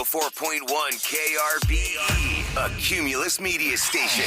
104.1 KRBE, a Cumulus media station.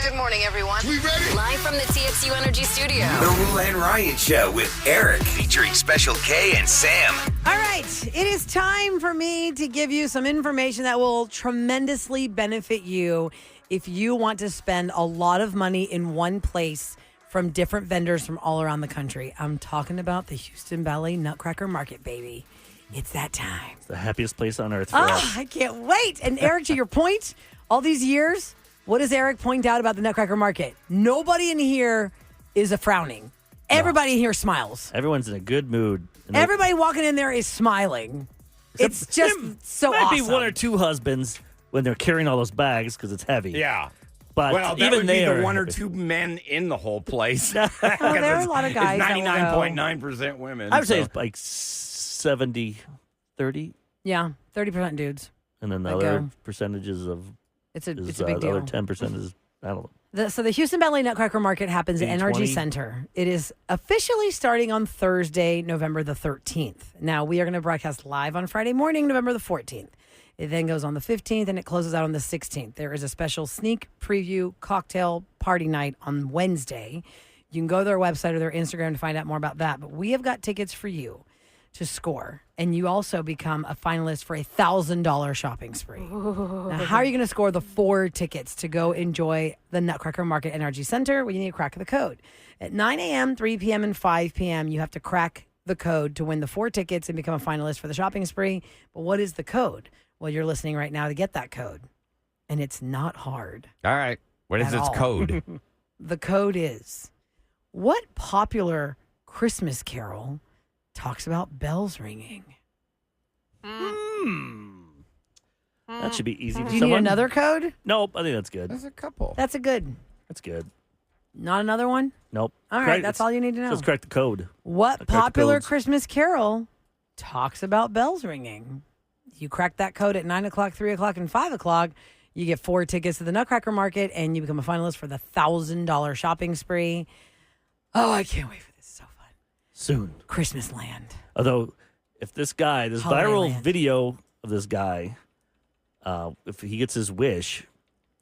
Good morning, everyone. We ready? Live from the TXU Energy Studio. The Rula and Ryan Show with Eric, featuring Special K and Sam. All right, it is time for me to give you some information that will tremendously benefit you if you want to spend a lot of money in one place from different vendors from all around the country. I'm talking about the Houston Ballet Nutcracker Market, baby. It's that time. The happiest place on earth for us. I can't wait. And Eric, to your point, all these years, what does Eric point out about the Nutcracker Market? Nobody in here is a frowning. Everybody in here smiles. Everyone's in a good mood. And Everybody walking in there is smiling. It's just so might awesome. be one or two husbands when they're carrying all those bags because it's heavy. Yeah. But Well, that even would be there, the one or two men in the whole place. Well, there are a lot of guys It's that will go. 99.9% women. I would say so- it's like 70, 30, Yeah, 30% dudes. and then the I other go. percentages of It's a big the other deal. 10% is, I don't know. So the Houston Ballet Nutcracker Market happens at NRG 20. Center. It is officially starting on Thursday, November the 13th. Now, we are going to broadcast live on Friday morning, November the 14th. It then goes on the 15th and it closes out on the 16th. There is a special sneak preview cocktail party night on Wednesday. You can go to their website or their Instagram to find out more about that. But we have got tickets for you to score. And you also become a finalist for a $1,000 shopping spree. Now, how are you going to score the 4 tickets to go enjoy the Nutcracker Market NRG Center? Well, you need to crack the code. At 9 a.m., 3 p.m., and 5 p.m., you have to crack the code to win the 4 tickets and become a finalist for the shopping spree. But what is the code? Well, you're listening right now to get that code. And it's not hard. All right. What is At its all. code? The code is, what popular Christmas carol talks about bells ringing? That should be easy for Do you someone. need another code? Nope, I think that's good. There's a couple. That's a good. That's good. Not another one? Nope. All right, that's all you need to know. Just correct the code. What Correct the popular codes. Christmas carol talks about bells ringing? You crack that code at 9 o'clock, 3 o'clock, and 5 o'clock. You get 4 tickets to the Nutcracker Market, and you become a finalist for the $1,000 shopping spree. Oh, I can't wait for this. So fun. Soon. Christmas land. Although, if this guy, this Holiday viral land. video of this guy, if he gets his wish,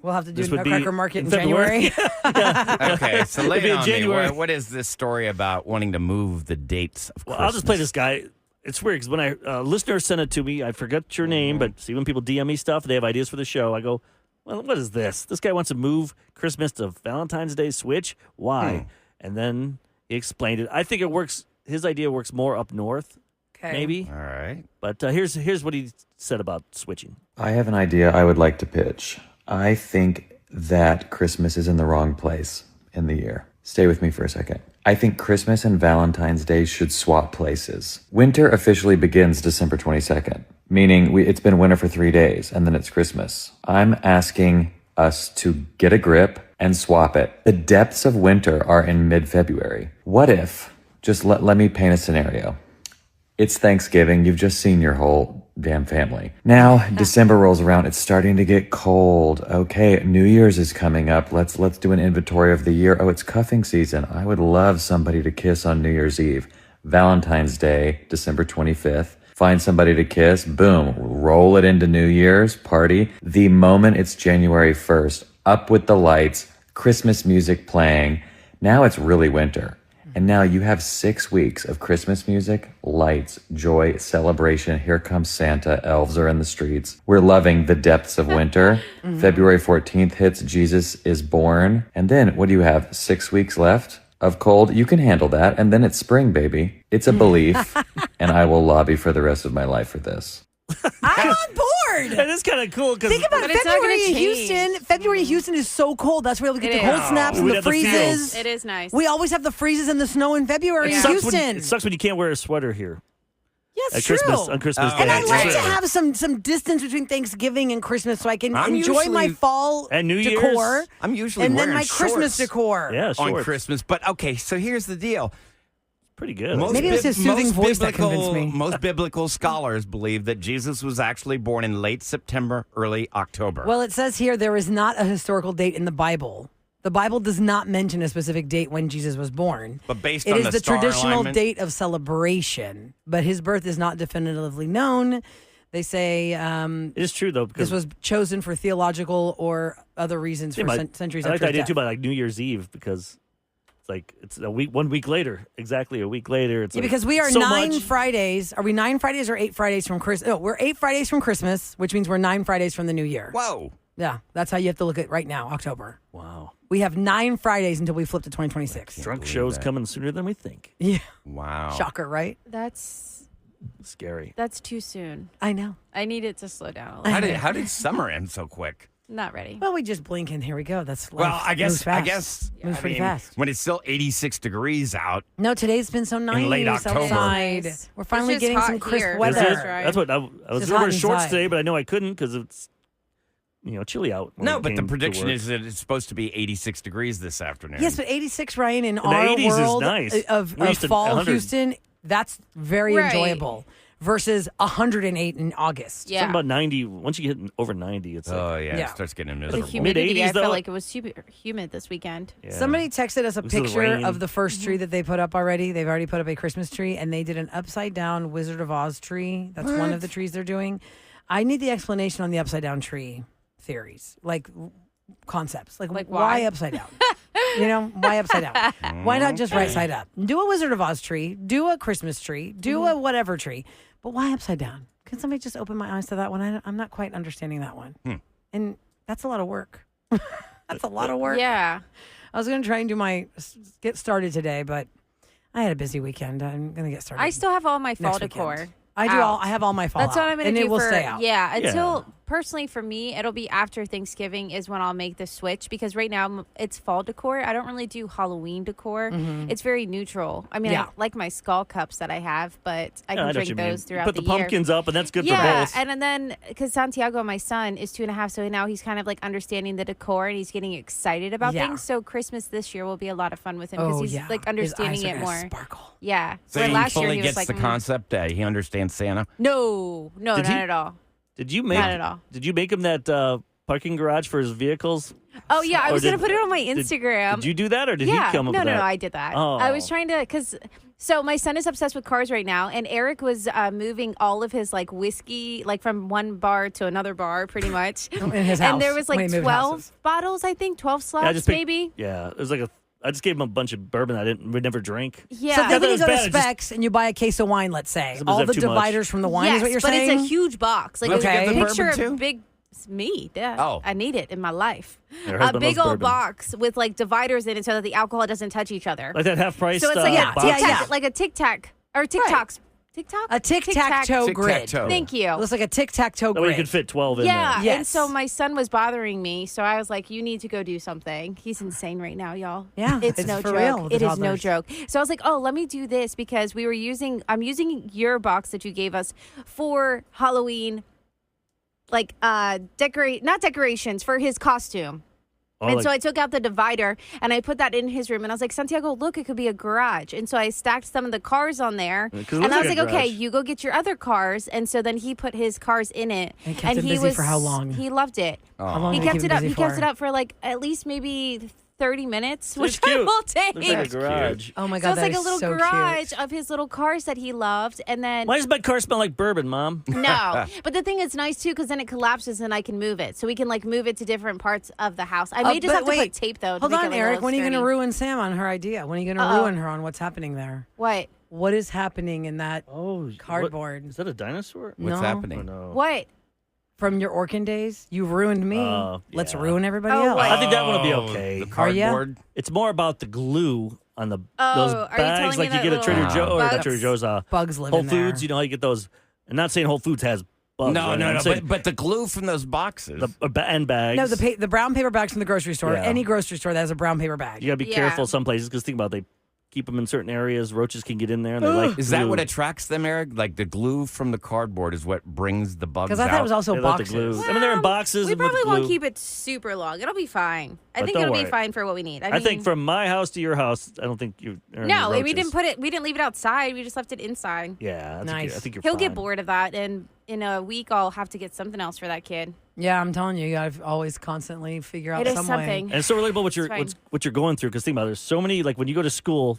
We'll have to do This would be Nutcracker Market in in February. January. Okay, so lay It'd be it in on January. me. What is this story about wanting to move the dates of well, Christmas? I'll just play this guy. It's weird because when a listener sent it to me, I forgot your name, but see when people DM me stuff, they have ideas for the show. I go, well, what is this? This guy wants to move Christmas to Valentine's Day switch. Why? And then he explained it. I think it works. His idea works more up north, Okay. maybe. All right. But here's what he said about switching. I have an idea I would like to pitch. I think that Christmas is in the wrong place in the year. Stay with me for a second. I think Christmas and Valentine's Day should swap places. Winter officially begins December 22nd, meaning it's been winter for 3 days and then it's Christmas. I'm asking us to get a grip and swap it. The depths of winter are in mid-February. What if, just let me paint a scenario. It's Thanksgiving. You've just seen your whole damn family. Now, December rolls around. It's starting to get cold. Okay, New Year's is coming up. Let's do an inventory of the year. Oh, it's cuffing season. I would love somebody to kiss on New Year's Eve. Valentine's Day, December 25th. Find somebody to kiss. Boom. Roll it into New Year's party. The moment it's January 1st, up with the lights, Christmas music playing. Now it's really winter. And now you have 6 weeks of Christmas music, lights, joy, celebration. Here comes Santa. Elves are in the streets. We're loving the depths of winter. February 14th hits. Jesus is born. And then what do you have? 6 weeks left of cold. You can handle that. And then it's spring, baby. It's a belief. And I will lobby for the rest of my life for this. I'm on board. It is kind of cool because Think about But it. it's not gonna February in change. Houston. February in Houston is so cold. That's where we get It the cold is. snaps and We'd the have the feels. freezes. It is nice. We always have the freezes and the snow in February Yeah. in Houston. It sucks when you can't wear a sweater here Yes, at true. Christmas on Christmas Oh, Day. And I That's like true. to have some distance between Thanksgiving and Christmas so I can I'm enjoy my usually- fall And New Year's. decor. I'm usually and then wearing my Christmas shorts decor. Yeah, on shorts. Christmas. But okay, so here's the deal. Pretty good. Maybe it was his soothing voice that convinced me. Most biblical scholars believe that Jesus was actually born in late September, early October. Well, it says here there is not a historical date in the Bible. The Bible does not mention a specific date when Jesus was born. But based It on is the the star traditional alignment- date of celebration, but his birth is not definitively known. They say It is true though because this was chosen for theological or other reasons for centuries I like after the idea his too death. about like New Year's Eve because it's a week, 1 week later, exactly a week later. It's Yeah, like because we are so 9 much. Fridays. Are we 9 Fridays or 8 Fridays from Christmas? No, we're 8 Fridays from Christmas, which means we're 9 Fridays from the New Year. Whoa. Yeah, that's how you have to look at right now, October. Wow, We have 9 Fridays until we flip to 2026. drunk shows coming sooner than we think. Yeah, Wow. shocker, right? That's Scary. too soon. I know. I need it to slow down a little. How did summer end so quick? Not ready. Well, we just blink and here we go. That's life. Well, I Moves fast. guess Moves pretty fast. when it's still 86 degrees out. No, today's been so nice late October. outside. Nice. We're finally It's just getting some hot crisp here. weather. Is it? That's right. That's what I was just going to hot wear shorts inside. today, but I know I couldn't because it's chilly out. when No, it but the came to prediction work. is that it's supposed to be 86 degrees this afternoon. Yes, but 86, Ryan, in the our 80s is world nice. of We're used to fall 100. Houston, that's very Right. enjoyable versus 108 in August. Yeah. Something about 90. Once you get over 90, it's Oh, like yeah. Yeah. It starts getting The miserable. humidity, Mid-80s I felt though? like it was super humid this weekend. yeah. Somebody texted us a Because of the picture rain. of the first tree that they put up already. They've already put up a Christmas tree, and they did an upside down Wizard of Oz tree. That's one of the trees they're doing. I need the explanation on the upside down tree theories, like concepts. Like Like why why? upside down? Why upside down? Why not just right side up? Do a Wizard of Oz tree, do a Christmas tree, do a whatever tree, but why upside down? Can somebody just open my eyes to that one? I'm not quite understanding that one. And that's a lot of work. That's a lot of work. Yeah. I was going to try and get started today, but I had a busy weekend. I'm going to get started. I still have all my fall next weekend. decor. I do out. I have all my fall That's what out, I'm going and to do it will for stay out. Yeah, until personally for me, it'll be after Thanksgiving is when I'll make the switch because right now it's fall decor. I don't really do Halloween decor. It's very neutral. I mean, Yeah. I like my skull cups that I have, but I Yeah, can know what drink you mean. those You throughout put the the year. pumpkins up, and that's good for Yeah, both. and then because Santiago, my son, is 2.5, so now he's kind of like understanding the decor and he's getting excited about Yeah. things. So Christmas this year will be a lot of fun with him because Oh, he's yeah. like His eyes understanding are it gonna more. Sparkle. Yeah. So Where he last year fully he gets was like, the concept. He understands Santa. No, Did not he- at all. Did you make? Not at all. Did you make him that parking garage for his vehicles? Oh yeah, I Or was gonna did- put it on my did- Instagram. Did you do that, or did yeah, he come up no, with no, that? no, I did that. Oh. I was trying to because. So my son is obsessed with cars right now, and Eric was moving all of his like whiskey, like from one bar to another bar, pretty much. In his house. And there was when like he moved 12 houses. bottles, I think, 12 Yeah, I slots, just picked- maybe. Yeah, it was like I just gave him a bunch of bourbon would never drink. Yeah. So then that when you was go to bad. It just- Specs and you buy a case of wine, let's say, Sometimes all have the too much. dividers from the wine yes, is what you're but saying? it's a huge box. Like Okay. a The picture bourbon of too? big. It's me. Yeah. Oh. I need it in my life. Her A husband big loves old bourbon. box with like dividers in it so that the alcohol doesn't touch each other. Like that half price. So it's like a box. tic tac, yeah. like a tic tac or TikToks. TikTok? A tic-tac-toe grid. Tic-tac-toe. Thank you. It looks like a tic-tac-toe That way you grid. could fit 12 in Yeah, there. Yes. and so my son was bothering me, so I was like, "You need to go do something." He's insane right now, y'all. Yeah, it's it's no for joke. real with the It is no toddlers. joke. So I was like, "Oh, let me do this because I'm using your box that you gave us for Halloween, like not decorations for his costume." Oh, And like- so I took out the divider and I put that in his room. And I was like, Santiago, look, it could be a garage. And so I stacked some of the cars on there. 'Cause it And looks I was like like, a okay, garage. you go get your other cars. And so then he put his cars in it. And kept him busy for how long? He loved it. How long He did you kept keep it up. busy He kept for? it up for like at least maybe 30 minutes, It's which cute. I will take. Looks like a garage. Oh my So God, it's that like a is little so garage cute. of his little cars that he loved. And then Why does my car smell like bourbon, Mom? no, but the thing is nice too because then it collapses and I can move it, so we can like move it to different parts of the house. I may just but have to wait, put tape though. To Hold make on, it, like, a Eric. little When are you going to sturdy. ruin Sam on her idea? When are you going to Uh-oh. ruin her on what's happening there? What? What is happening in that Oh, cardboard? What, is that a dinosaur? What's No. happening? Oh, no. What? From your Orkin days? You ruined me. Let's yeah. ruin everybody Oh, else. wait. I think that one will be okay. The Are ya? cardboard. It's more about the glue on the Oh, those are you bags telling like me you that get at Trader little Joe or not bugs? Trader Joe's Bugs live Whole in there. Foods. You know how you get those. I'm not saying Whole Foods has bugs. No, right? no, I'm no. saying But the glue from those boxes. and bags. No, the brown paper bags from the grocery store. Yeah. Any grocery store that has a brown paper bag. You gotta be Yeah. careful some places because think about it, they keep them in certain areas. Roaches can get in there. And they like is that glue. what attracts them, Eric? Like the glue from the cardboard is what brings the bugs out? Because I thought it was also They like the boxes. glue. I mean, they're in boxes. We and with probably glue. won't keep it super long. It'll be fine. I But think don't it'll worry. be fine for what we need. I think from my house to your house, I don't think you. no, and we didn't put it. We didn't leave it outside. We just left it inside. Yeah, Nice. I think you're. He'll fine. get bored of that, and in a week I'll have to get something else for that kid. Yeah, I'm telling you, I've always constantly figure out It is some something. And it's so relatable what you're It's fine. what you're going through because think about it. There's so many like when you go to school,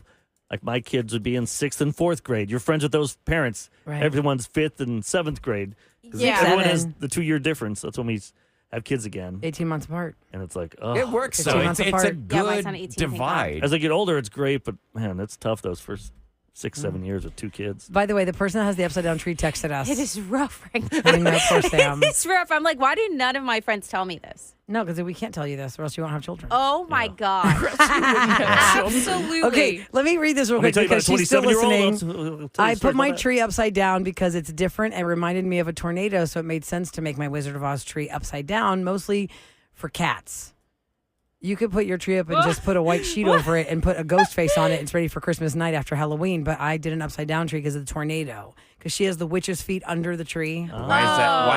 like my kids would be in 6th and 4th grade. You're friends with those parents. Right. Everyone's 5th and 7th grade. 'Cause Yeah. everyone has 7. the 2-year difference. That's when we have kids again. 18 months apart. And it's like, oh. It works 15 though. months It's a apart. Yeah, mine's good on 18, thank God. divide. As I get older, it's great, but man, it's tough those first 6-7 years with 2 kids. By the way, the person that has the upside down tree texted us. It is rough right now. I know, poor Sam. It's rough. I'm like, why did none of my friends tell me this? No, because we can't tell you this, or else you won't have children. Oh my God. Absolutely. Okay, let me read this real Let me quick tell you about because a she's still 27-year-old. listening. I'll tell you I a story put my about that. tree upside down because it's different. It reminded me of a tornado, so it made sense to make my Wizard of Oz tree upside down, mostly for cats. You could put your tree up and just put a white sheet over it and put a ghost face on it. It's ready for Christmas night after Halloween. But I did an upside down tree because of the tornado. Because she has the witch's feet under the tree. Why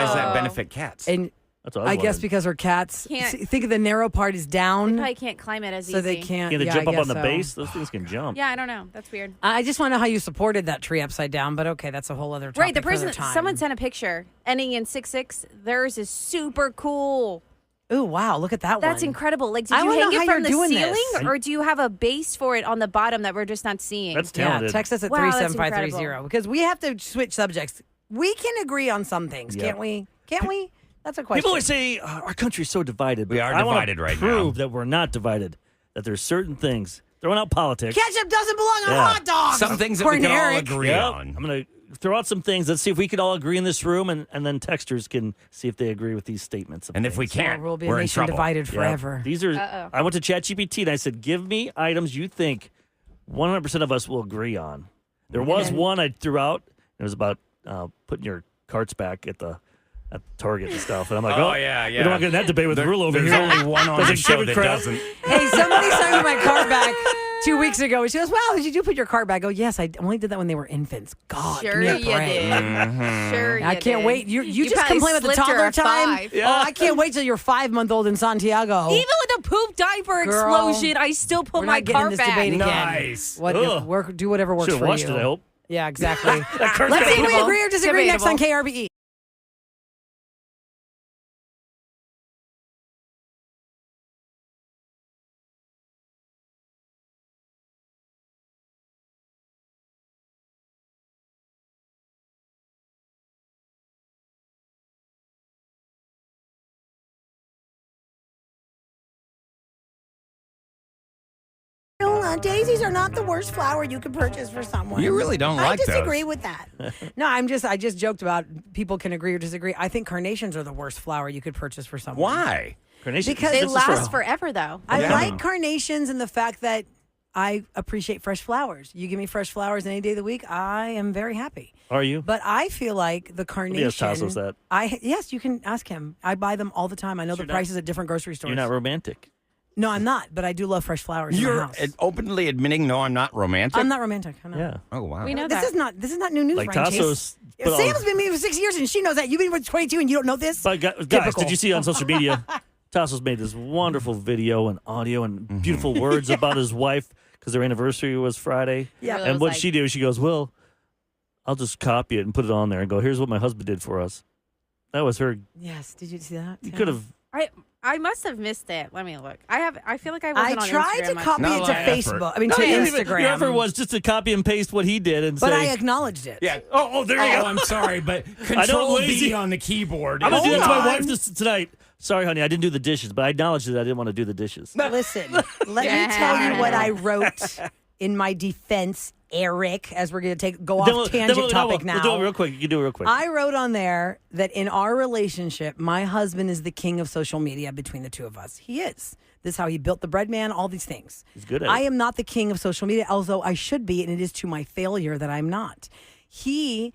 does that benefit cats? And That's what I I was guess wondering. because her cats, Can't- think of the narrow part is down. Probably can't climb it as So easy. they can't. Can they yeah, jump I up on guess the so. base? Those things can jump. Yeah, I don't know. That's weird. I just want to know how you supported that tree upside down, but okay, that's a whole other topic. Right, the for another person, time. someone sent a picture ending in 66. Theirs is super cool. Ooh, wow, look at that one. That's incredible. Like, did I you wanna hang know it how from the you're doing ceiling, this. or do you have a base for it on the bottom that we're just not seeing? That's Yeah, talented. text us at Wow, that's 37530 incredible. because we have to switch subjects. We can agree on some things, Yep. can't we? Can't we? That's a question. People always say our country's so divided. We but are I wanna divided right now. prove that we're not divided. That there's certain things. Throwing out politics. Ketchup doesn't belong on Yeah. hot dogs. Some things that we According can to all Eric. agree Yep. on. I'm going to throw out some things. Let's see if we could all agree in this room, and then texters can see if they agree with these statements. of And if we things. can't, We'll be a we're in nation trouble. divided Yeah. forever. These are. I went to ChatGPT and I said, "Give me items you think 100% of us will agree on." There was one I threw out. It was about putting your carts back at Target and stuff. And I'm like, Oh, oh yeah. We don't want to get in that debate with Rule over There's here. only one on Does the it show give a that crap? doesn't. Hey, somebody sent me my cart back 2 weeks ago. And she goes, wow, did you put your cart back? I go, yes, I only did that when they were infants. God, Sure give me a you break. did. Sure I you can't did. wait. You just probably complain about the slipped her toddler a time. 5. Yeah. Oh, I can't wait till you're 5-month-old in Santiago. Even with a poop diaper Girl, explosion, I still put we're my not getting in car this back. debate again. Nice. What, Ugh. do whatever works Should for have watched you. it, I hope. Yeah, exactly. That cart's Let's see if we Debatable. agree or disagree next on KRBE. Daisies are not the worst flower you could purchase for someone. You really don't like I disagree those. with that. No, I just joked about people can agree or disagree. I think carnations are the worst flower you could purchase for someone. Why? Carnation. Because They this is last forever, though. I Yeah. like carnations and the fact that I appreciate fresh flowers. You give me fresh flowers any day of the week, I am very happy. Are you? But I feel like the carnation. ask Tassos that. Yes, you can ask him. I buy them all the time. I know the You're not- prices at different grocery stores. You're not romantic. No, I'm not. But I do love fresh flowers in my You're house. openly admitting, no, I'm not romantic? I'm not romantic. I know. Yeah. Oh, wow. We know This that. is not new news. Like Ryan Chase. Tassos. put all- Sam's been with me for 6 years and she knows that. You've been with 22 and you don't know this. But guys, Typical. did you see on social media? Tassos made this wonderful video and audio and beautiful words about his wife because their anniversary was Friday. Yeah. Really And was what like- she did, she goes, "Well, I'll just copy it and put it on there and go, here's what my husband did for us." That was her. Yes. Did you see that? You Yeah. could have. I must have missed it. Let me look. I feel like I wasn't I on tried Instagram to much. copy Not it a to lot of effort. Facebook. I mean, No, to you didn't even- Instagram. Your effort was just to copy and paste what he did and but say, I acknowledged it. Yeah. oh, there you Oh, go. I'm sorry, but know, Control lazy. V on the keyboard. I'm going to do that to my Hold wife on. tonight. Sorry, honey, I didn't do the dishes, but I acknowledged that I didn't want to do the dishes. Listen, let me tell you what I wrote in my defense, Eric, as we're going to go off tangent topic now. We'll do it real quick. You can do it real quick. I wrote on there that in our relationship, my husband is the king of social media between the two of us. He is. This is how he built the bread man, all these things. He's good at I it. am not the king of social media, although I should be, and it is to my failure that I'm not. He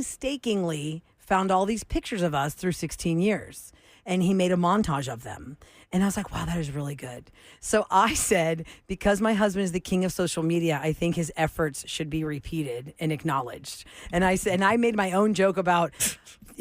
painstakingly found all these pictures of us through 16 years, and he made a montage of them. And I was like, wow, that is really good. So I said, because my husband is the king of social media, I think his efforts should be repeated and acknowledged. And I said, and I made my own joke about,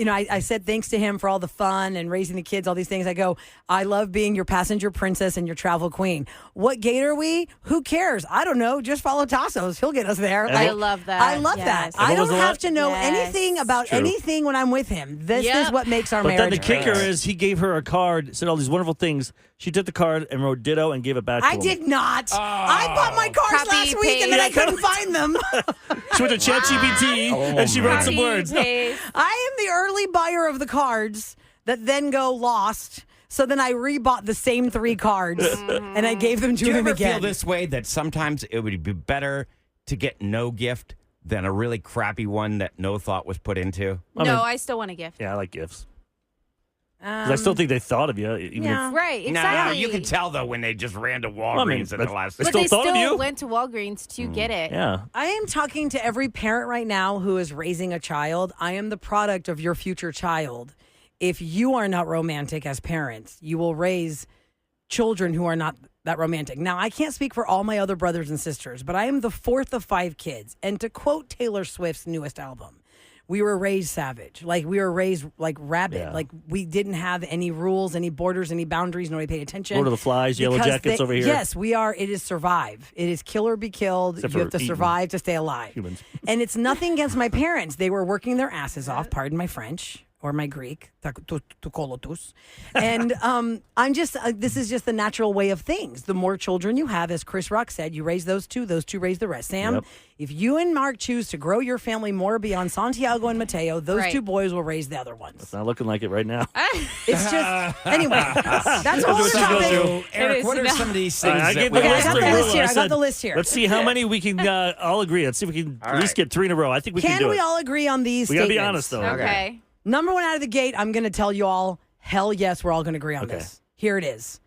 I said thanks to him for all the fun and raising the kids, all these things. I go, I love being your passenger princess and your travel queen. What gate are we? Who cares? I don't know. Just follow Tassos. He'll get us there. And I what- love that. I love Yes. that. And I what was don't the have la- to know Yes. anything about True. anything when I'm with him. This is Yep. what makes our But then marriage the kicker great. is he gave her a card, said all these wonderful things. She took the card and wrote ditto and gave it back to I him. did not. I bought my cars Copy, last week and then I paste. couldn't find them. She went to ChatGPT and she wrote some words. Paste. I am the early buyer of the cards that then go lost. So then I rebought the same 3 cards and I gave them to Do you him ever again. feel this way that sometimes it would be better to get no gift than a really crappy one that no thought was put into? No, I still want a gift. Yeah, I like gifts. 'Cause I still think they thought of you. Even yeah. if, Right, No, exactly. you can tell, though, when they just ran to Walgreens I mean, in the that's- last... They But still they thought of still you? went to Walgreens to get it. yeah. I am talking to every parent right now who is raising a child. I am the product of your future child. If you are not romantic as parents, you will raise children who are not that romantic. Now, I can't speak for all my other brothers and sisters, but I am the 4th of 5 kids. And to quote Taylor Swift's newest album, we were raised savage. Like, we were raised like rabid. Yeah. Like, we didn't have any rules, any borders, any boundaries. Nobody paid attention. Lord of the Flies, Yellow Because Jackets over here. Yes, we are. It is survive. It is kill or be killed. Except You for have to eating survive to stay alive. humans. And it's nothing against my parents. They were working their asses off, pardon my French or my Greek, tukolotus. And I'm just, this is just the natural way of things. The more children you have, as Chris Rock said, you raise those 2 raise the rest. Sam, Yep. if you and Mark choose to grow your family more beyond Santiago and Mateo, those Right. 2 boys will raise the other ones. It's not looking like it right now. It's just, anyway, that's all what the you go topic. through. Eric, is what are not- some of these things I that gave we the Okay, I list got to the you. list here. I got said, the list here. Let's see how many we can all agree. Let's see if we can at least get 3 in a row. I think we can Can do we it. all agree on these We gotta be statements? honest, though. Okay. Number 1 out of the gate, I'm going to tell you all, hell yes, we're all going to agree on Okay. this. Here it is.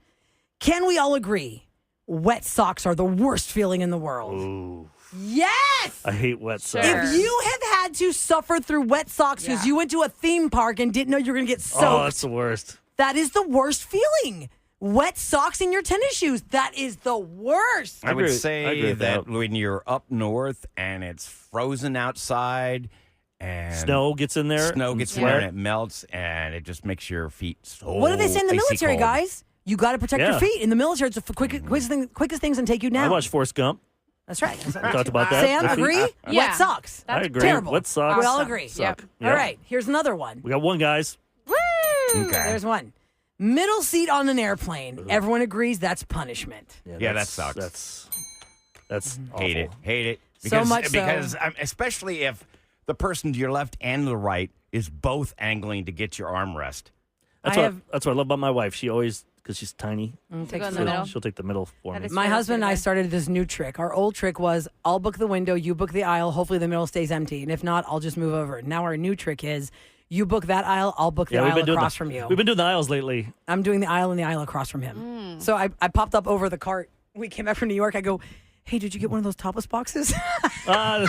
Can we all agree wet socks are the worst feeling in the world? Ooh, Yes! I hate wet socks. Sure. If you have had to suffer through wet socks because you went to a theme park and didn't know you were going to get soaked, Oh, that's the worst. that is the worst feeling. Wet socks in your tennis shoes, that is the worst. I would I agree say with that that. when you're up north and it's frozen outside and Snow gets in there. snow and gets in there sweat. and it melts and it just makes your feet so What do they say in the icy military, cold. guys? You got to protect your Yeah. feet. In the military, it's the quickest things and take you I down. watched Forrest Gump. That's right. We talked about that. Sam, Their feet- agree? Yeah. Wet socks. I agree. Terrible. Wet socks. We all agree. Suck. Yep. All right, here's another one. We got one, guys. Woo! Okay. There's one. Middle seat on an airplane. Everyone agrees that's punishment. Yeah, that that's- sucks. That's Hate it. awful. Hate it. So much so. Because especially if the person to your left and the right is both angling to get your armrest. That's I what have- that's what I love about my wife. She always, because she's tiny, To go in the she'll, middle. she'll take the middle for That me. is My That's husband and I pretty good. started this new trick. Our old trick was I'll book the window, you book the aisle. Hopefully the middle stays empty. And if not, I'll just move over. Now our new trick is you book that aisle, I'll book the Yeah, we've aisle been doing across the, from you. We've been doing the aisles lately. I'm doing the aisle and the aisle across from him. So I popped up over the cart. We came back from New York. I go, hey, did you get one of those topless boxes? Uh,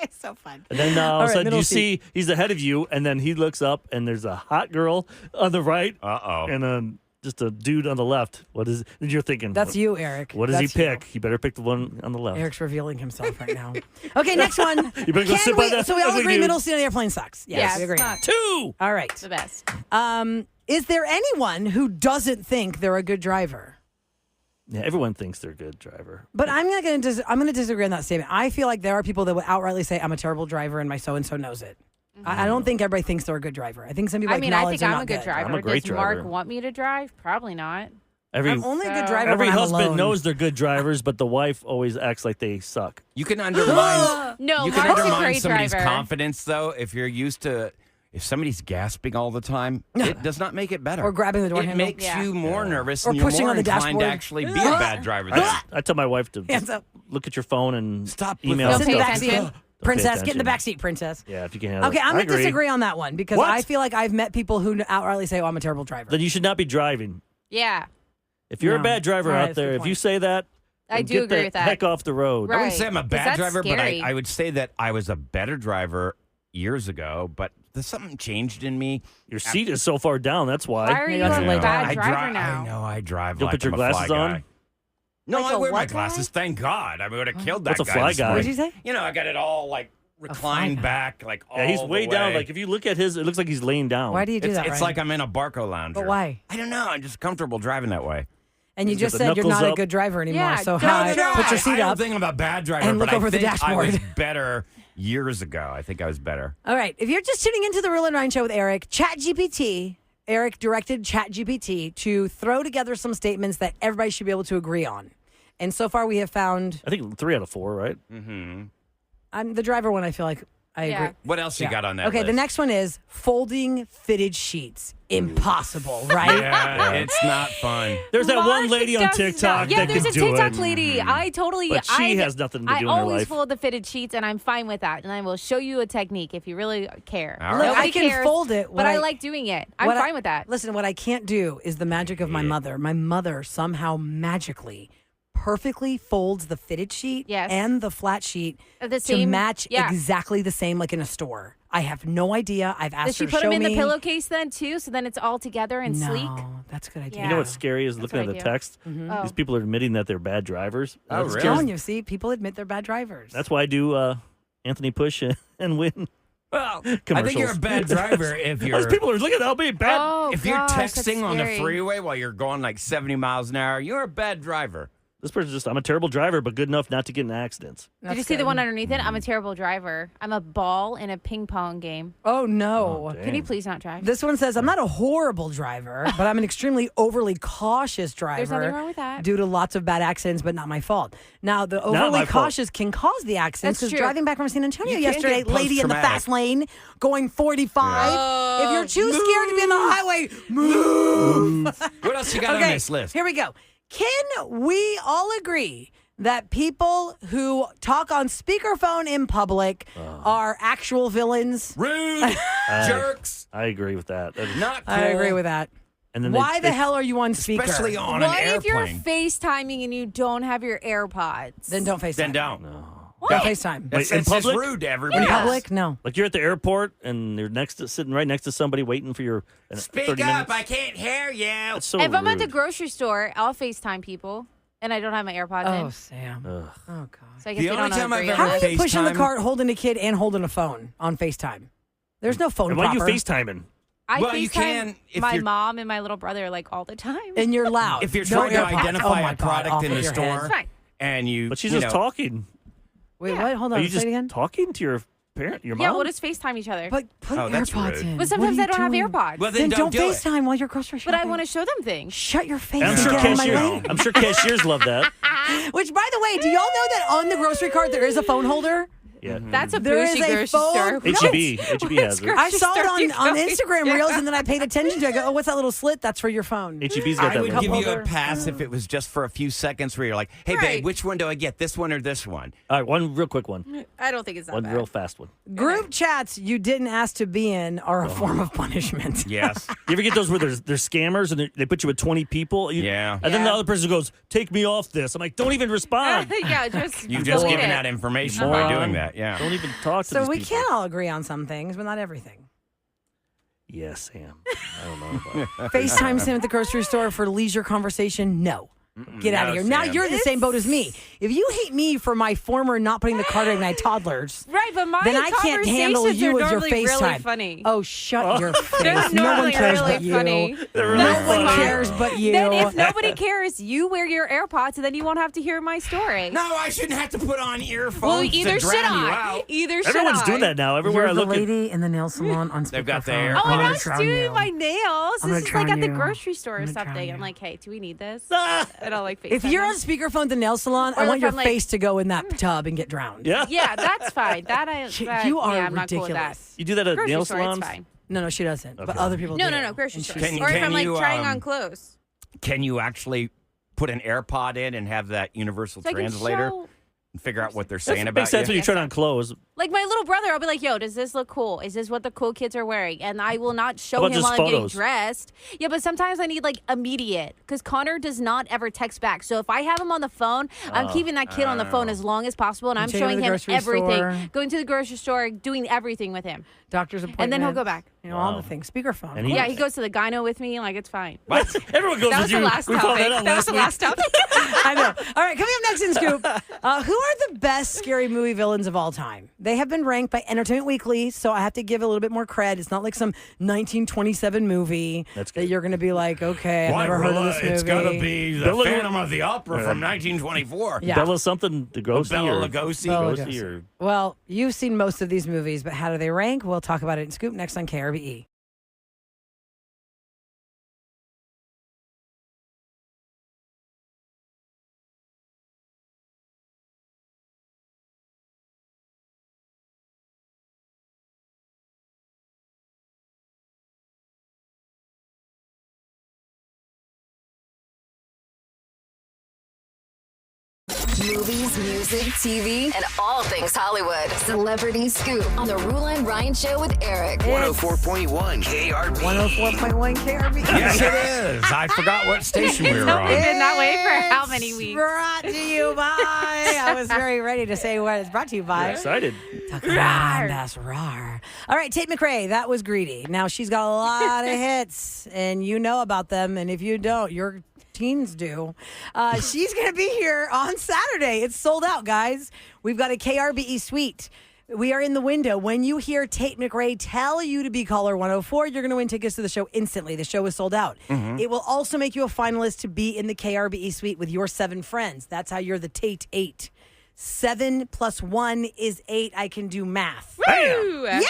It's so fun. and then all of All a right, sudden middle you seat. see he's ahead of you, and then he looks up, and there's a hot girl on the right, Uh-oh. and just a dude on the left. What is? And you're thinking That's you, Eric. What does That's he you. pick? He better pick the one on the left. Eric's revealing himself right now. Okay, next one. You better go sit by that So we all ugly agree dude. middle seat on the airplane sucks. Yes, Yeah, we agree. it's not 2. All right. the best. Is there anyone who doesn't think they're a good driver? Yeah, everyone thinks they're a good driver. But I'm going to disagree on that statement. I feel like there are people that would outrightly say I'm a terrible driver and my so and so knows it. I don't think everybody thinks they're a good driver. I think some people I mean, I acknowledge think they're I'm not a good driver. I'm a great Does Mark driver. want me to drive? Probably not. Every I'm only a good So- driver every when I'm husband alone. knows they're good drivers, but the wife always acts like they suck. You can undermine No, you can Mark's a undermine great somebody's driver. confidence though if you're used to if somebody's gasping all the time, it does not make it better. Or grabbing the door It handle. makes Yeah. you more nervous Or and you're pushing more on the inclined dashboard. to actually be a bad driver then. I tell my wife to Hands up. look at your phone and Stop with email that. Sit in the stuff. back attention. seat. Princess, get in the attention. back seat, princess. Yeah, if you can handle Okay, it. I'm I going to agree. disagree on that one because What? I feel like I've met people who outrightly say, oh, I'm a terrible driver. Then you should not be driving. Yeah, If you're No. a bad driver All right, out that's a there, good if you point. say that, I then do get agree the with that. heck off the road. I wouldn't Right. say I'm a 'Cause bad that's driver, scary. but I would say that I was a better driver years ago, but there's something changed in me. Your seat is so far down. That's why. Why are you that's a a lay bad down. driver now? I know I drive You'll like put your I'm a fly glasses on? guy. No, Like I a wear my what guy? glasses. Thank God. I would have killed that What's a guy. fly this guy? morning. What did you say? You know, I got it all like reclined guy. back, like all Yeah, he's way the down. way. Like if you look at his, it looks like he's laying down. Why do you do it's that, it's Ryan? like I'm in a Barco lounge. But why? I don't know. I'm just comfortable driving that way. And you He's got just the said you're knuckles not a up. good driver anymore. Yeah, so don't hi, drive. put your seat I don't up. think I'm a bad driver, and but look over I the think I was dashboard. better years ago. I think I was better. All right. If you're just tuning into the Real and Ryan Show with Eric, ChatGPT Eric directed ChatGPT to throw together some statements that everybody should be able to agree on. And so far, we have found I think 3 out of 4, right? the driver one. I feel like I Yeah. agree. What else you got on that Okay, list? the next one is folding fitted sheets. Impossible, right? Yeah, it's not fun. There's that one Marcia lady on does TikTok that. Yeah, that there's can a do TikTok it. lady. I totally. But she has nothing to do in her I always life. fold the fitted sheets, and I'm fine with that. And I will show you a technique if you really care. All Look, right. I can cares, fold it. but I like doing it. I'm fine with that. Listen, what I can't do is the magic of my mother. My mother somehow magically perfectly folds the fitted sheet Yes. and the flat sheet The to same- match yeah. exactly the same like in a store. I have no idea. I've asked Does she her put to show them in me. the pillowcase then too, so then it's all together and no, sleek? that's a good idea. Yeah. You know what's scary is That's looking at what the I do. text. Oh. These people are admitting that they're bad drivers. Oh, That really? scares- telling you, see, people admit they're bad drivers. That's why I do Anthony Push and win. Well, I Commercials. think you're a bad driver if Those you're people are looking. I'll be bad. Oh, if you're gosh, that's texting on the scary. freeway while you're going like 70 miles an hour. You're a bad driver. This person's just. I'm a terrible driver, but good enough not to get in accidents. Did you see the one underneath it? I'm a terrible driver. I'm a ball in a ping pong game. Oh no. Can you please not drive? This one says, I'm not a horrible driver, but I'm an extremely overly cautious driver. There's nothing wrong with that. Due to lots of bad accidents, but not my fault. Now, the my overly fault. cautious can cause the accidents. That's Because true. driving back from San Antonio You can yesterday, get lady in the post-traumatic. fast lane going 45. Oh, If you're too scared to be on the highway, move. What else you got on Okay, this list? here we go. Can we all agree that people who talk on speakerphone in public are actual villains? Rude jerks. I agree with that. That is- Not cool. I agree with that. and then Why the hell are you on speaker? Especially on What an if you're airplane. FaceTiming and you don't have your AirPods? Then don't FaceTime. Then don't. Don't FaceTime. Wait, That's in it's just public? rude to In everybody. Yeah. public? No. Like you're at the airport and you're sitting right next to somebody waiting for your Speak 30 up. minutes. I can't hear you. That's so If I'm at the rude. grocery store, I'll FaceTime people, and I don't have my AirPods Oh, in. Sam. Ugh. Oh, God. So I guess The we only don't time I've agree ever on How are that. you pushing the FaceTime? cart, holding a kid, and holding a phone on FaceTime? There's no phone And why are you proper. FaceTiming? I Well, you FaceTime can if my you're- mom and my little brother like all the time. And you're loud. If you're No trying to AirPods. identify Oh my a God, product off in of the your store, head. It's fine. and you, But she's you just know, talking. Wait, Yeah. what? Hold Are on. you Say just it again. talking to your parent, your mom? Yeah, we'll just FaceTime each other. But put Oh, that's AirPods rude. in. But What sometimes are I you don't have doing? AirPods. Well, Then don't do it. FaceTime while you're grocery shopping. But I want to show them things. Shut your face And I'm and sure get out of my cashiers. lane. I'm sure cashiers love that. Which, by the way, do y'all know that on the grocery cart there is a phone holder? Yeah. That's a There is bougie a grocery phone- store. HEB has it. I saw store you it on go. Instagram Yeah. Reels, and then I paid attention to it. I go, oh, what's that little slit? That's for your phone. HEB's got I that would one. give you a holder. pass if it was just for a few seconds where you're like, hey, Right. babe, which one do I get? This one or this one? All right, one real quick one. I don't think it's that One bad. real fast one. Group chats you didn't ask to be in are a form of punishment. Yes. You ever get those where they're scammers and they put you with 20 people? Yeah. And then the Yeah. other person goes, take me off this. I'm like, don't even respond. Yeah, just You've just delete given it. that information You by moron. doing that. Yeah. Don't even talk to So these we people. can all agree on some things, but not everything. Yes, Sam. I don't know. About FaceTime Sam at the grocery store for leisure conversation? No. Get out of No, here. Now Sam. you're in the same boat as me. If you hate me for my former not putting the cart in my toddlers, Right, but my then I can't handle conversations you are with your normally FaceTime. really funny. Oh, shut your They're face. No one normally cares really but you. funny. They're really No funny. one cares but you. Then if nobody cares, you wear your AirPods and then you won't have to hear my story. No, I shouldn't have to put on earphones well, either to should drown you I. out. Either should Everyone's I. doing that now. Everywhere You're I the look at. lady in the nail salon on speakerphone. They've got the Oh, AirPods. I'm gonna not drown doing you. my nails. I'm This gonna is like drown at the you. grocery store or I'm gonna something. drown I'm you. like, hey, do we need this? Ah! I don't like FaceTime. If you're on speakerphone at the nail salon, Or I want if your I'm like- face to go in that tub and get drowned. Yeah. yeah, that's fine. You are yeah, I'm not cool with ridiculous. that. You do that at Grocery nail store, salons? it's fine. No, she doesn't. But Okay. other people No, do. no, no, grocery And store. she's- Can you- Or if can I'm like you, trying on clothes. Can you actually put an AirPod in and have that universal So I can translator show- and figure out what they're saying That about makes sense you? when you're trying on clothes. Like my little brother, I'll be like, yo, does this look cool? Is this what the cool kids are wearing? And I will not show How about him just while I'm getting photos? dressed. Yeah, but sometimes I need like immediate because Connor does not ever text back. So if I have him on the phone, I'm keeping that kid on the phone as long as possible. And I'm take him to showing the him grocery everything. store. Going to the grocery store, doing everything with him. Doctor's appointment. And then he'll go back. You know, all Wow. the things. Speakerphone. And he- Yeah, he goes to the gyno with me. Like, it's fine. What? Everyone goes That with was you. the last we topic. found that out That was the last topic. I know. All right, coming up next in Scoop, who are the best scary movie villains of all time? They have been ranked by Entertainment Weekly, so I have to give a little bit more cred. It's not like some 1927 movie That's that good. you're going to be like, okay, I've never heard of this movie. It's got to be the Bela- Phantom of the Opera from 1924. Yeah. Bella something Lugosi Bela or Lugosi. Bela Lugosi Lugosi. or Well, you've seen most of these movies, but how do they rank? We'll talk about it in Scoop next on KRBE. Movies, music, TV, and all things Hollywood. Celebrity Scoop on The Rule and Ryan Show with Eric. 104.1 KRB. 104.1 KRB. Yes, it is. I forgot what station we were So on. we did not wait for how many weeks? Brought to you by. I was very ready to say what it's brought to you by. Excited. That's rar. All right, Tate McRae, that was Greedy. Now she's got a lot of hits, and you know about them. And if you don't, your teens do. She's going to be here on Saturday. It's sold out, guys. We've got a KRBE suite. We are in the window. When you hear Tate McRae tell you to be caller 104, you're going to win tickets to the show instantly. The show is sold out. It will also make you a finalist to be in the KRBE suite with your 7 friends. That's how you're the Tate 8. 7 + 1 is 8. I can do math. Ooh. Yay!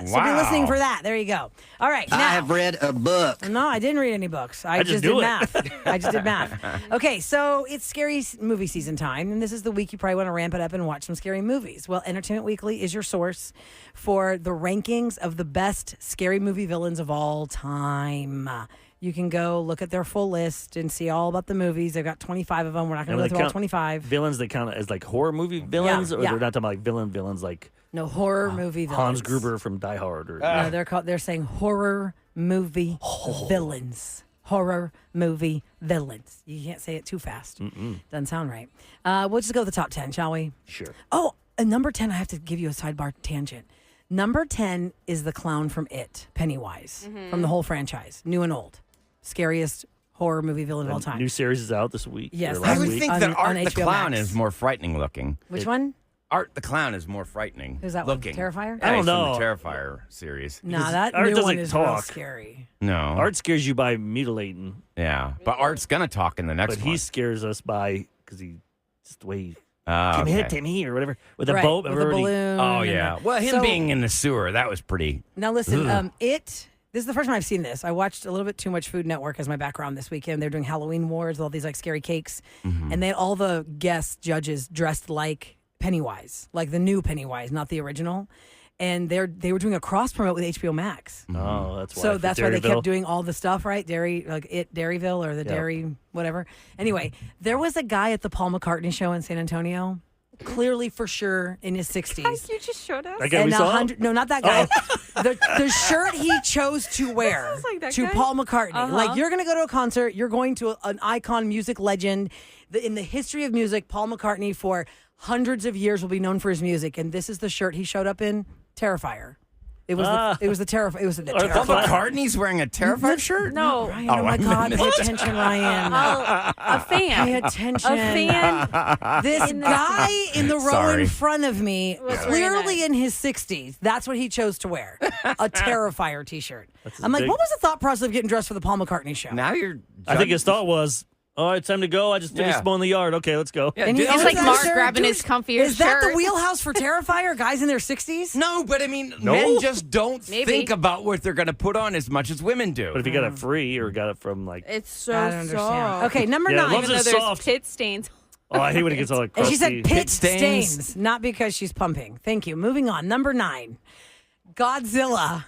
So be Wow. listening for that. There you go. All right. Now, I have read a book. no, I didn't read any books. I just did do it. math. I just did math. Okay, so it's scary movie season time, and this is the week you probably want to ramp it up and watch some scary movies. Well, Entertainment Weekly is your source for the rankings of the best scary movie villains of all time. You can go look at their full list and see all about the movies. They've got 25 of them. We're not going to go through all 25. Villains that count as like horror movie villains, or yeah. they're not talking about like villains like No horror movie villains. Hans Gruber from Die Hard. Or No, they're saying horror movie villains. Horror movie villains. You can't say it too fast. Doesn't sound right. We'll just go with the top 10, shall we? Sure. Oh, and number 10, I have to give you a sidebar tangent. Number 10 is the clown from It, Pennywise, from the whole franchise, new and old. Scariest horror movie villain of all time. New series is out this week. Yes. or I last would week. think On- that on Art the HBO Clown Max. is more frightening looking. Which one? Art the Clown is more frightening. Who's that one? looking. Terrifier? Yeah, I don't he's from know. the Terrifier series. Nah, that Art new one doesn't is real talk. scary. No. Art scares you by mutilating, Yeah. But Art's going to talk in the next but one. he scares us by because he just the way he Oh, Tim here or whatever with a Right, boat. with a Remember he- balloon. Oh, and yeah. the- Well, him So- being in the sewer, that was pretty. Now listen, this is the first time I've seen this. I watched a little bit too much Food Network as my background this weekend. They're doing Halloween Wars with all these like scary cakes, and all the guest judges dressed like Pennywise, like the new Pennywise, not the original. And they were doing a cross promote with HBO Max. Oh, that's why. So for that's why they Dairyville. kept doing all the stuff, right? Dairyville or the Dairy, whatever. Anyway, there was a guy at the Paul McCartney show in San Antonio, clearly for sure in his 60s. You just showed us. That guy we saw. No, not that guy. The shirt he chose to wear like that to guy? Paul McCartney. Uh-huh. Like, you're going to go to a concert, you're going to an icon music legend. In the history of music, Paul McCartney for hundreds of years will be known for his music. And this is the shirt he showed up in, Terrifier. It was the Terrifier. It was the Or Paul Terrifier. McCartney's wearing a Terrifier shirt? No. Ryan, Oh, oh my I God, pay missed it. attention, Ryan. A fan. Pay attention. A fan. This guy in the row Sorry. in front of me, clearly in his 60s, that's what he chose to wear. A Terrifier t-shirt. I'm like, big- what was the thought process of getting dressed for the Paul McCartney show? Now you're. I think his thought was, "Oh, it's time to go. I just finished Yeah. mowing the yard. Okay, let's go." Yeah, And dude, he It's owns like that Mark shirt? grabbing Dude, his comfier Is that the shirt. wheelhouse for Terrifier? Guys in their 60s? No, but I mean, No? men just don't Maybe. think about what they're going to put on as much as women do. But if you got it free or got it from like, It's so I don't understand. soft. Okay, number Yeah, 9. loves Even it though there's soft. pit stains. oh, I hate when it gets all like And crusty. she said pit stains. stains, not because she's pumping. Thank you. Moving on. Number 9. Godzilla.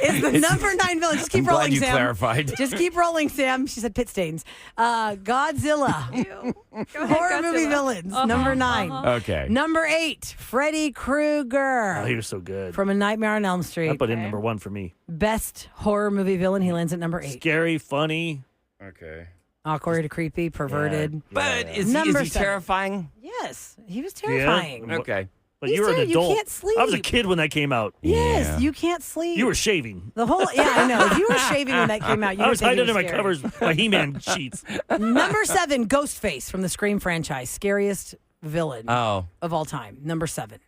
is the number 9 villain. Just keep I'm glad rolling, you Sam. clarified. Just keep rolling, Sam. She said pit stains. Godzilla. Horror movie villains. Number 9. Okay. Number 8. Freddy Krueger. Oh, he was so good. From A Nightmare on Elm I Street. put him number 1 for me. Best horror movie villain. He lands at number 8. Scary, funny. Okay. Awkward, creepy, perverted. But is Number he 7. terrifying? Yes, he was terrifying. Yeah. Okay. But He's you were an there. You adult. can't sleep. I was a kid when that came out. Yes, Yeah. you can't sleep. You were shaving. the whole. Yeah, I know. If you were shaving when that came out, you I were was thinking hiding it under was my scary. covers, my He-Man sheets. Number 7, Ghostface from the Scream franchise, scariest villain Oh. of all time. Number 7.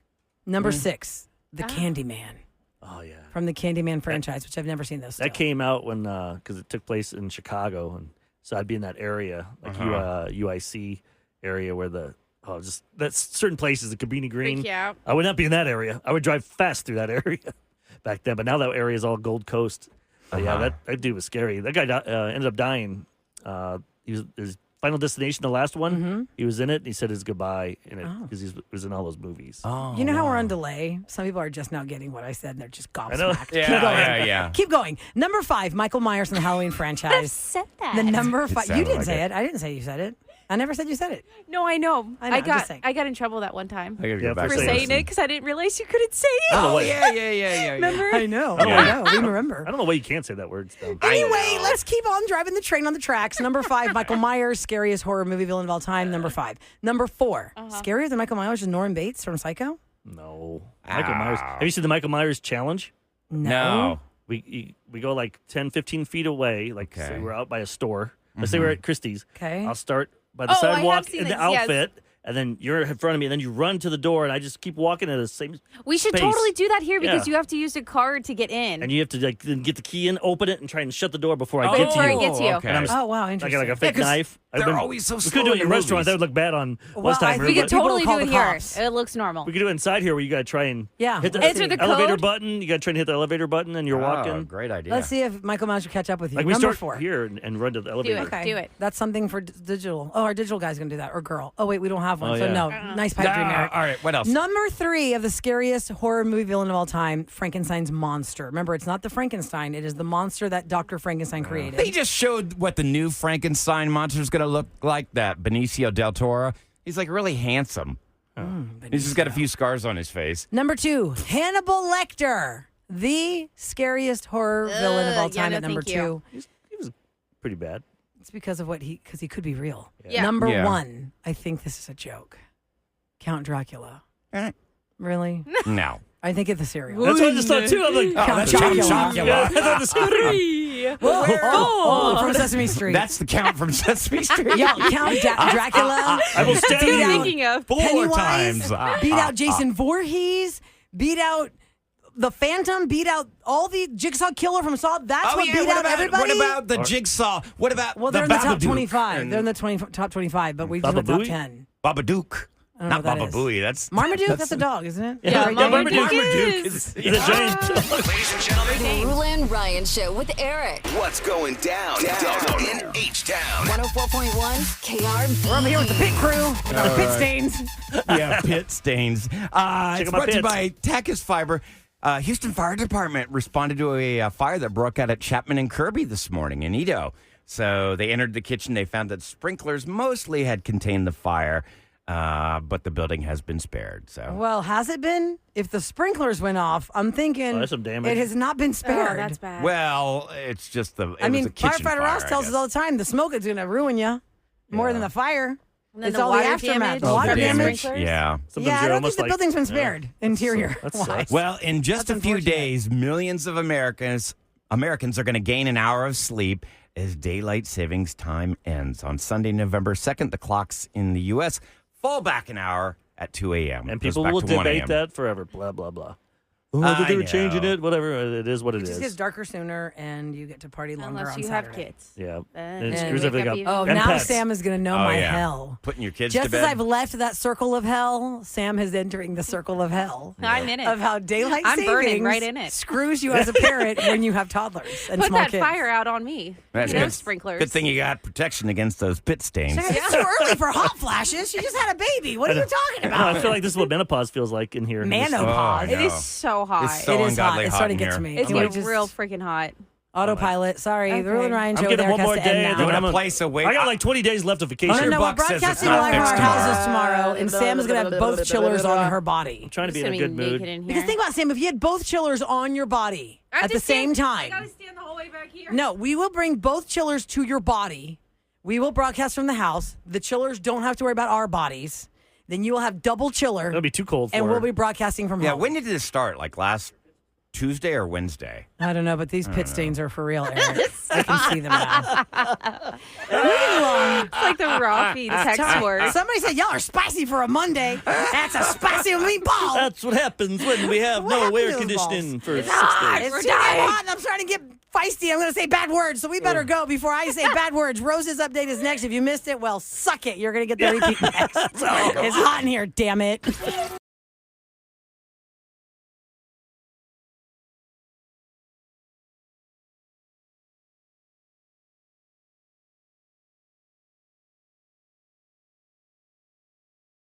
Number 6, the Candyman Oh yeah. from the Candyman franchise, which I've never seen those. That came out when because it took place in Chicago, and so I'd be in that area, like UIC area, where just that's certain places, the Cabrini Green. Freak you out. I would not be in that area. I would drive fast through that area back then, but now that area is all Gold Coast. Yeah, that dude was scary. That guy ended up dying. He was his Final Destination, the last one. He was in it. And he said his goodbye in it because he was in all those movies. Oh. You know how we're on delay? Some people are just now getting what I said, and they're just know. gobsmacked. Yeah, Keep going. yeah. Keep going. Number 5, Michael Myers from the Halloween franchise. Said that. The number 5. You sounded didn't like say it. it. I didn't say you said it. I never said you said it. No, I know. I know, I'm just saying. I got in trouble that one time I gotta Yeah, go back for for to saying saying it because I didn't realize you couldn't say it. Oh, yeah. Remember? I know. don't I know. We remember. I don't know why you can't say that word. Still. Anyway, let's keep on driving the train on the tracks. Number 5, Michael Myers, scariest horror movie villain of all time. Number 5. Number 4, scarier than Michael Myers is Norman Bates from Psycho? No. Michael Myers. Have you seen the Michael Myers challenge? No. We go like 10, 15 feet away. Like, say Okay. we're out by a store. Let's say we're at Christie's. Okay. I'll start by the Oh, I have sidewalk seen in the this, yes. outfit, and then you're in front of me, and then you run to the door, and I just keep walking at the same We should space. totally do that here because Yeah. you have to use a card to get in. And you have to like then get the key in, open it, and try and shut the door before I Oh, get to Before you. it gets you. Okay. And I'm just- Oh, wow. I Interesting. got like a fake 'cause knife. they're always so We slow could do in it in the restaurants. movies. That would look bad on Well, last I time. think We remember? could people totally call do it the here. cops. It looks normal. We could do it inside here where you got to try and Yeah. hit the Enter the elevator code. button. You got to try and hit the elevator button, and you're Oh, walking. great idea. Let's see if Michael Myers will catch up with you. Like we Number start 4. here and run to the elevator. it. Do it. That's something for digital. Oh, our digital guy's going to do that. Or girl. Oh, wait, we don't have one. Oh, so yeah. no. Nice pipe dream, Eric. all right, what else? Number 3 of the scariest horror movie villain of all time, Frankenstein's monster. Remember, it's not the Frankenstein. It is the monster that Dr. Frankenstein created. They just showed what the new Frankenstein monster is going to look like, that Benicio del Toro. He's like really handsome. He's just got a few scars on his face. Number 2, Hannibal Lecter. The scariest horror villain of all yeah, time no, at number thank you. 2. He was pretty bad. It's because of because he could be real. Yeah. Number Yeah. 1, I think this is a joke. Count Dracula. Eh. Really? No. I think it's the cereal. That's what I just thought too. I'm like, Count that's Dracula. Count yeah, I thought this Oh, from Sesame Street. That's the count from Sesame Street. Yo, Count Dracula. I will stab Beat you out Thinking of. 4 Pennywise. times. Beat out Jason Voorhees. Beat out the Phantom. Beat out all the Jigsaw Killer from Saw. That's what beat out everybody. What about the Jigsaw? What about Well, the they're in the top Babadook 25. and They're in the top 25, but we just went top Bababooey? 10. Babadook. I don't know Not what that Baba is. Booey. That's Marmaduke? That's a dog, isn't it? Yeah, Great Marmaduke Dane? is. He's a giant. Ladies and gentlemen, Rule and Ryan Show with Eric. what's going down in H-Town? 104.1 KRB. We're over here with the pit crew. With our pit stains. yeah, pit stains. It's out my brought to you pits. by Tachys Fiber. Houston Fire Department responded to a fire that broke out at Chapman and Kirby this morning in Edo. So they entered the kitchen. They found that sprinklers mostly had contained the fire, but the building has been spared. So Well, has it been? If the sprinklers went off, I'm thinking Oh, that's some damage. it has not been Oh, spared. that's bad. well, it's just the. I mean, was a kitchen firefighter fire, Ross I tells us guess. all the time the smoke is going to ruin you more than the fire. And then It's the all the water aftermath. damage. The Oh, water the damage. sprinklers? Yeah. Sometimes Yeah, I you're don't almost think the like, building's been spared. Yeah. Interior. That Why? sucks. Well, in just That's a few unfortunate. days, millions of Americans are going to gain an hour of sleep as daylight savings time ends. On Sunday, November 2nd, the clocks in the U.S. fall back an hour at 2 a.m. And Goes people back will to 1 debate a.m. that forever. Blah, blah, blah. Oh, I that they were know. changing it. Whatever. It is what it It just gets is. darker sooner, and you get to party longer Unless on you have Saturday. kids. Yeah. And And it screws wake everything up up. even- Oh, And now pets. Sam is going to know Oh, my yeah. hell. Putting your kids Just to as bed. I've left that circle of hell, Sam is entering the circle of hell. I'm in it. Of how daylight I'm savings burning right in it. screws you as a parent when you have toddlers and Put small that kids. fire out on me. That's You know, good. sprinklers. Good thing you got protection against those pit stains. It's too early for hot flashes. She just had a baby. What are you talking I about? feel like this is what menopause feels like in here. Menopause. Oh, It is no. so hot. It's so It is ungodly hot. It's hot starting in to get here. to me. It's Can we getting just- real freaking hot. Autopilot. Sorry. The Rule and Ryan I'm show getting there one has more to day. end and now. then Doing I'm a place away. I got like 20 days left of vacation. Oh, no, we're Buck says it's broadcasting not live from our fixed houses tomorrow, and Sam is going to have both chillers on her body. I'm trying to be in a Semi good mood. naked in here. Because think about it, Sam, if you had both chillers on your body at the same time. stand the whole way back here. No, we will bring both chillers to your body. We will broadcast from the house. The chillers don't have to worry about our bodies. Then you will have double chiller. It'll be too cold for and her. we'll be broadcasting from Yeah, home. when did this start? Like last Tuesday or Wednesday? I don't know, but these pit stains are for real, Eric. I can see them now. Moving along. It's like the raw feed text word. Somebody said, y'all are spicy for a Monday. That's a spicy meatball. That's what happens when we have What no happened air to those conditioning balls? for 6 Ah, days. it's too damn hot, and I'm trying to get feisty. I'm going to say bad words, so we better go before I say bad words. Rose's update is next. If you missed it, well, suck it. You're going to get the repeat next. It's hot in here, damn it.